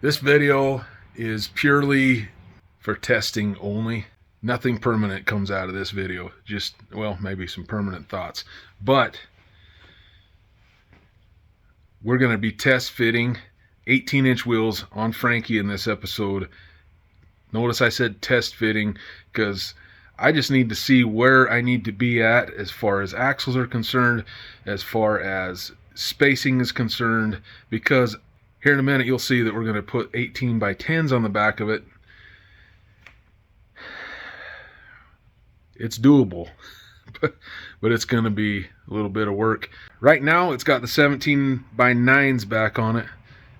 This video is purely for testing only. Nothing permanent comes out of this video. Just, well, maybe some permanent thoughts. But we're going to be test fitting 18-inch wheels on Frankie in this episode. Notice I said test fitting because I just need to see where I need to be at as far as axles are concerned, as far as spacing is concerned, because here in a minute you'll see that we're going to put 18 by 10s on the back of it. It's doable, but it's going to be a little bit of work. Right now it's got the 17 by 9s back on it,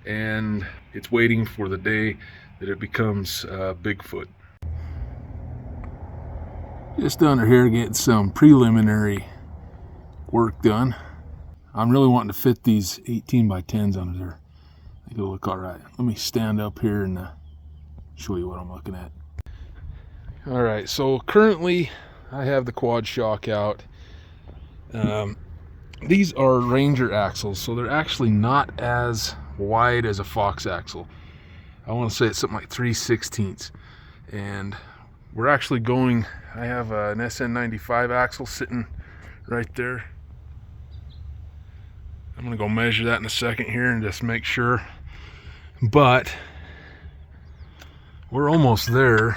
and it's waiting for the day that it becomes Bigfoot. Just under here getting some preliminary work done. I'm really wanting to fit these 18 by 10s under there. I think it'll look all right. Let me stand up here and show you what I'm looking at. All right, so currently I have the quad shock out. These are Ranger axles, so they're actually not as wide as a Fox axle. I want to say it's something like 3/16. And we're actually going, I have an SN95 axle sitting right there. I'm going to go measure that in a second here and just make sure. But we're almost there.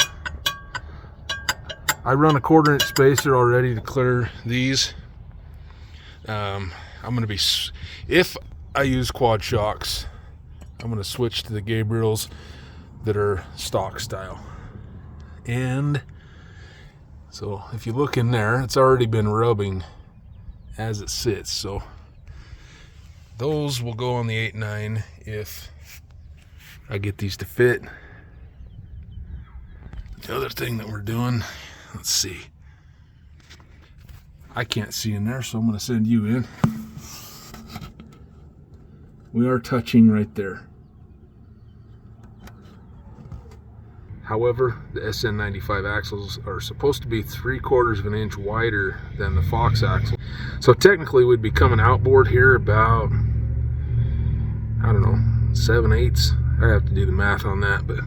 I run a 1/4 inch spacer already to clear these. I'm going to be, if I use quad shocks, I'm going to switch to the Gabriels that are stock style. And so if you look in there, it's already been rubbing as it sits. So those will go on the 8.9 if I get these to fit. The other thing that we're doing, let's see. I can't see in there, so I'm going to send you in. We are touching right there. However, the SN95 axles are supposed to be 3/4 of an inch wider than the Fox axle. So technically we'd be coming outboard here about, I don't know, 7/8. I have to do the math on that, but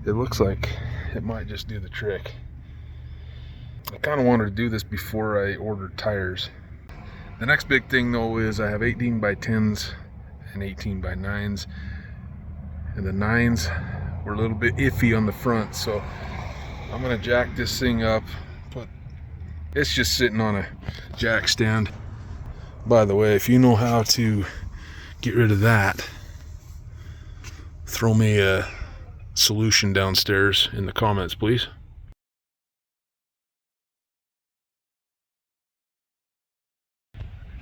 it looks like it might just do the trick. I kind of wanted to do this before I ordered tires. The next big thing though is I have 18 by 10s and 18 by 9s, and the 9s were a little bit iffy on the front, so I'm gonna jack this thing up. But it's just sitting on a jack stand. By the way, if you know how to get rid of that, throw me a solution downstairs in the comments, please.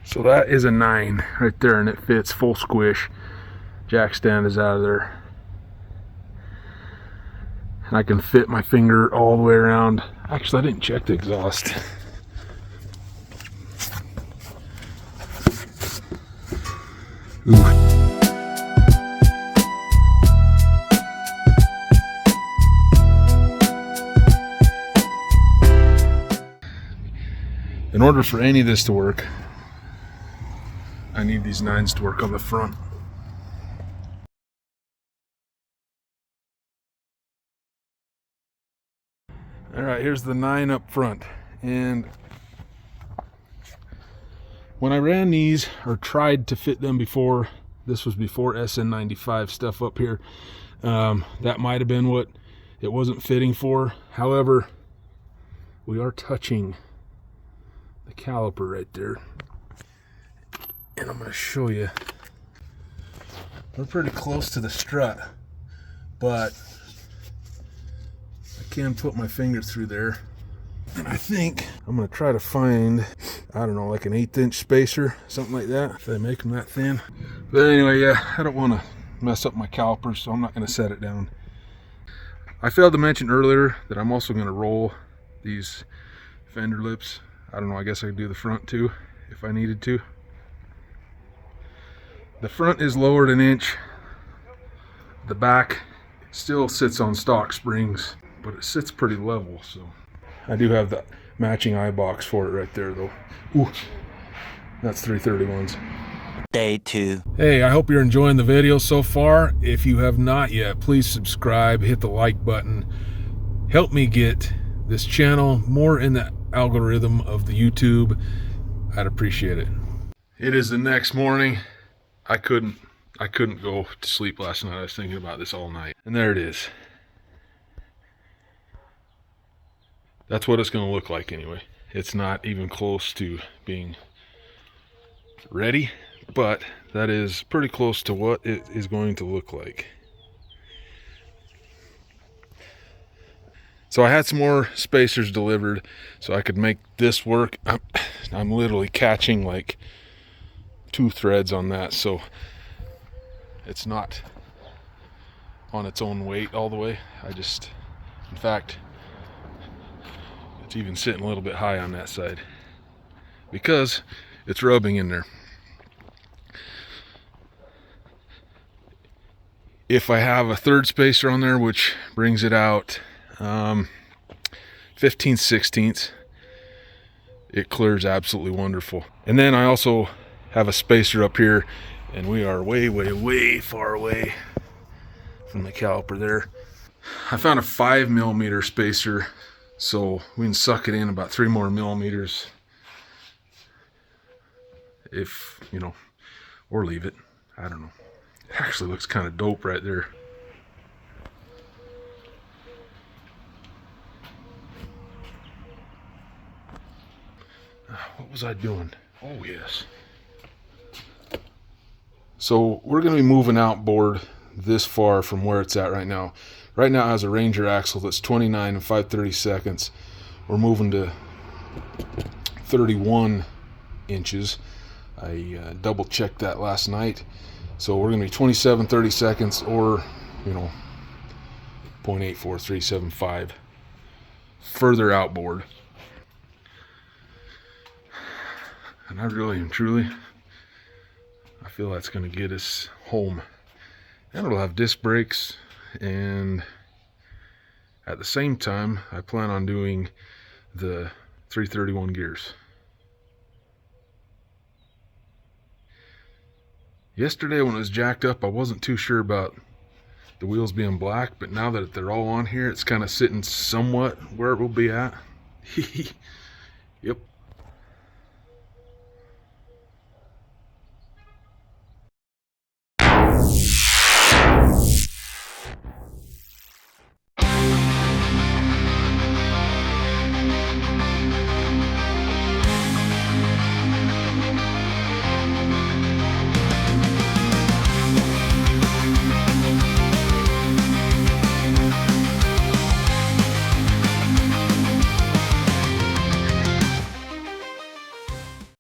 So that is a 9 right there, and it fits full squish. Jack stand is out of there. And I can fit my finger all the way around. Actually, I didn't check the exhaust. Ooh. In order for any of this to work, I need these 9s to work on the front. All right, here's the 9 up front. And when I ran these, or tried to fit them before, this was before SN95 stuff up here, that might have been what it wasn't fitting for. However, we are touching the caliper right there. And I'm going to show you. We're pretty close to the strut, but I can put my finger through there. And I think I'm going to try to find, I don't know, like an 1/8 inch spacer, something like that, if they make them that thin. But anyway, yeah, I don't want to mess up my caliper, so I'm not going to set it down. I failed to mention earlier that I'm also going to roll these fender lips. I don't know, I guess I could do the front too if I needed to. The front is lowered 1 inch. The back still sits on stock springs, but it sits pretty level, so I do have the matching eye box for it right there though. Ooh, that's 331s. Day 2. Hey, I hope you're enjoying the video so far. If you have not yet, please subscribe, hit the like button. Help me get this channel more in the algorithm of the YouTube. I'd appreciate it. It is the next morning. I couldn't go to sleep last night. I was thinking about this all night. And there it is. That's what it's going to look like anyway. It's not even close to being ready, but that is pretty close to what it is going to look like. So I had some more spacers delivered so I could make this work. I'm literally catching like 2 threads on that, so it's not on its own weight all the way. In fact, it's even sitting a little bit high on that side because it's rubbing in there. If I have a third spacer on there, which brings it out 15/16, it clears absolutely wonderful. And then I also have a spacer up here, and we are way far away from the caliper there. I found a 5mm spacer, so we can suck it in about 3 more millimeters if, you know, or leave it. I don't know. It actually looks kind of dope right there. What was I doing? Oh, yes. So we're going to be moving outboard this far from where it's at right now. Right now it has a Ranger axle that's 29 and 5/32. We're moving to 31 inches. I double checked that last night. So we're going to be 27/32 or, you know, 0.84375 further outboard. And I really and truly, I feel that's going to get us home. And it'll have disc brakes, and at the same time I plan on doing the 331 gears. Yesterday when it was jacked up, I wasn't too sure about the wheels being black, but now that they're all on here, it's kind of sitting somewhat where it will be at. Yep.